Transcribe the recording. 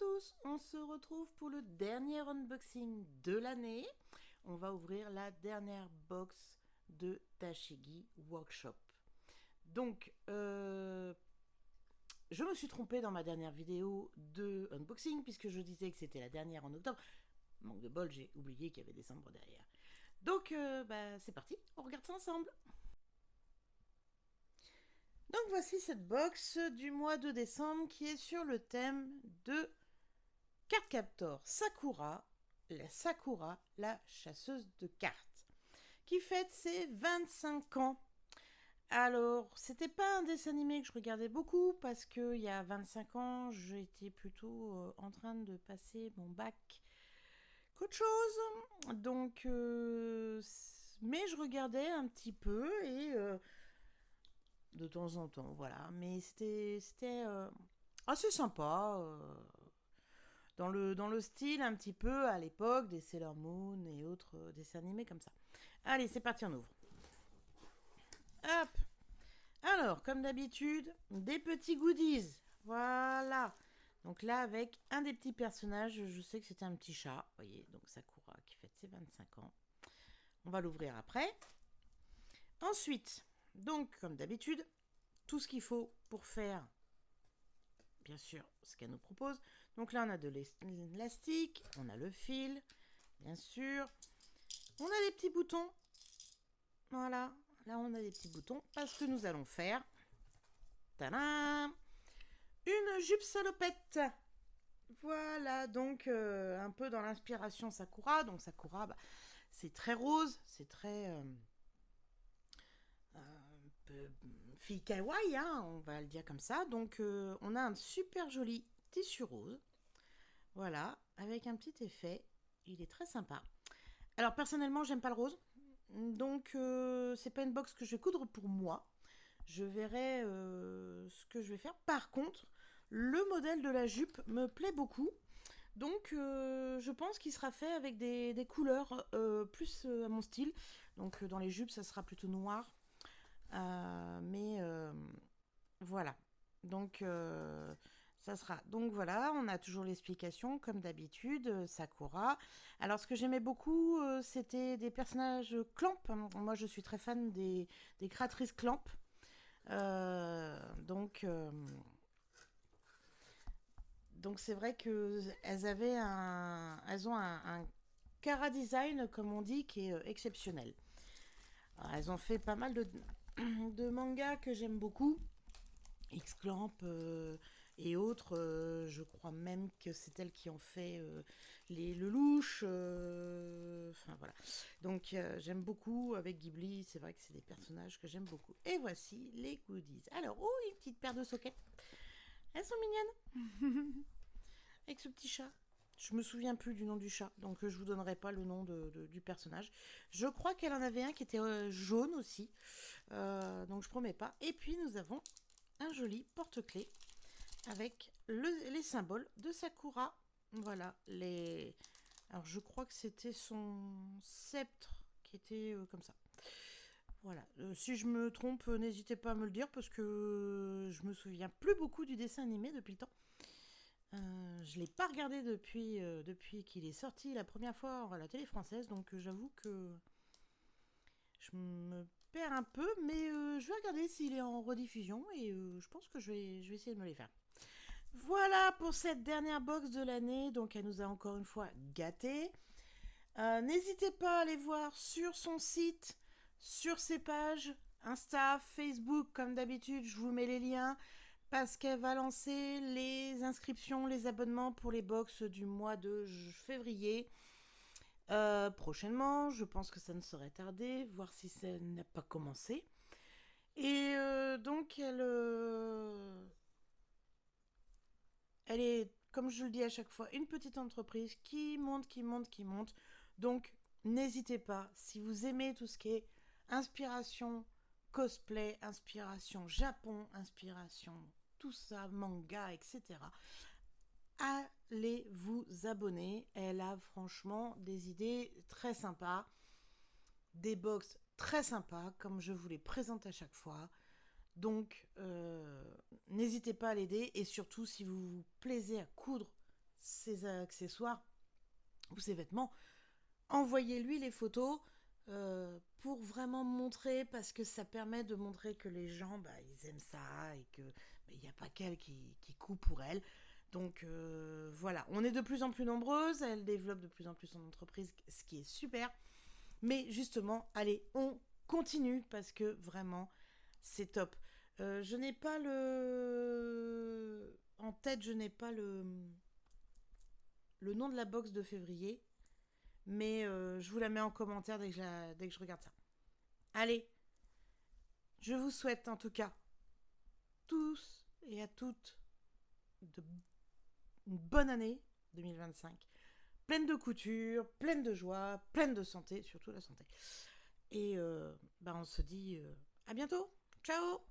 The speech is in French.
tous, on se retrouve pour le dernier unboxing de l'année. On va ouvrir la dernière box de Dashigi Workshop. Donc, je me suis trompée dans ma dernière vidéo de unboxing puisque je disais que c'était la dernière en octobre. Manque de bol, j'ai oublié qu'il y avait décembre derrière. Donc, c'est parti, on regarde ça ensemble. Donc voici cette box du mois de décembre qui est sur le thème de Cardcaptor Sakura, la chasseuse de cartes, qui fête ses 25 ans. Alors, c'était pas un dessin animé que je regardais beaucoup parce que il y a 25 ans, j'étais plutôt en train de passer mon bac qu'autre chose. Donc, mais je regardais un petit peu et de temps en temps, voilà. Mais c'était assez sympa. Dans le style un petit peu à l'époque des Sailor Moon et autres dessins animés comme ça. Allez, c'est parti, on ouvre. Hop. Alors, comme d'habitude, des petits goodies. Voilà. Donc là, avec un des petits personnages, je sais que c'était un petit chat. Vous voyez, donc Sakura qui fête ses 25 ans. On va l'ouvrir après. Ensuite, donc comme d'habitude, tout ce qu'il faut pour faire, bien sûr, ce qu'elle nous propose. Donc là, on a de l'élastique, on a le fil, bien sûr. On a des petits boutons. Voilà, là on a des petits boutons parce que nous allons faire tadam, une jupe salopette. Voilà, donc un peu dans l'inspiration Sakura. Donc Sakura, c'est très rose, c'est très fille kawaii, hein, on va le dire comme ça. Donc on a un super joli tissu rose. Voilà, avec un petit effet. Il est très sympa. Alors personnellement, j'aime pas le rose. Donc c'est pas une box que je vais coudre pour moi. Je verrai ce que je vais faire. Par contre, le modèle de la jupe me plaît beaucoup. Donc je pense qu'il sera fait avec des couleurs plus à mon style. Donc dans les jupes, ça sera plutôt noir. Mais voilà. Donc ça sera. Donc voilà, on a toujours l'explication comme d'habitude, Sakura. Alors ce que j'aimais beaucoup, c'était des personnages Clamp. Moi je suis très fan des créatrices Clamp. Donc c'est vrai que elles ont un cara design comme on dit qui est exceptionnel. Alors, elles ont fait pas mal de mangas que j'aime beaucoup. X-Clamp et autres. Je crois même que c'est elles qui ont fait les Lelouch. Enfin voilà. Donc j'aime beaucoup avec Ghibli. C'est vrai que c'est des personnages que j'aime beaucoup. Et voici les goodies. Alors, oh, une petite paire de sockets. Elles sont mignonnes. Avec ce petit chat. Je me souviens plus du nom du chat, donc je vous donnerai pas le nom du personnage. Je crois qu'elle en avait un qui était jaune aussi, donc je promets pas. Et puis nous avons un joli porte-clés avec les symboles de Sakura. Voilà, alors je crois que c'était son sceptre qui était comme ça. Voilà, si je me trompe, n'hésitez pas à me le dire parce que je me souviens plus beaucoup du dessin animé depuis le temps. Je ne l'ai pas regardé depuis qu'il est sorti la première fois à la télé française, donc j'avoue que je me perds un peu, mais je vais regarder s'il est en rediffusion et je pense que je vais essayer de me les faire. Voilà pour cette dernière box de l'année, donc elle nous a encore une fois gâtés. N'hésitez pas à aller voir sur son site, sur ses pages, Insta, Facebook, comme d'habitude, je vous mets les liens parce qu'elle va lancer les inscriptions, les abonnements pour les box du mois de février. Prochainement, je pense que ça ne saurait tarder, voir si ça n'a pas commencé. Et donc, elle est, comme je le dis à chaque fois, une petite entreprise qui monte, qui monte, qui monte. Donc, n'hésitez pas, si vous aimez tout ce qui est inspiration, cosplay, inspiration Japon, inspiration tout ça, manga, etc. Allez vous abonner. Elle a franchement des idées très sympas, des box très sympas, comme je vous les présente à chaque fois. Donc, n'hésitez pas à l'aider. Et surtout, si vous vous plaisez à coudre ses accessoires ou ses vêtements, envoyez-lui les photos pour vraiment montrer, parce que ça permet de montrer que les gens, ils aiment ça et que il n'y a pas qu'elle qui coud pour elle. Donc voilà, on est de plus en plus nombreuses, elle développe de plus en plus son entreprise, ce qui est super. Mais justement, allez, on continue parce que vraiment, c'est top. Je n'ai pas le... En tête, je n'ai pas le nom de la box de février, mais je vous la mets en commentaire dès que je regarde ça. Allez, je vous souhaite en tout cas tous et à toutes de... une bonne année 2025, pleine de couture, pleine de joie, pleine de santé, surtout la santé. Et on se dit à bientôt. Ciao.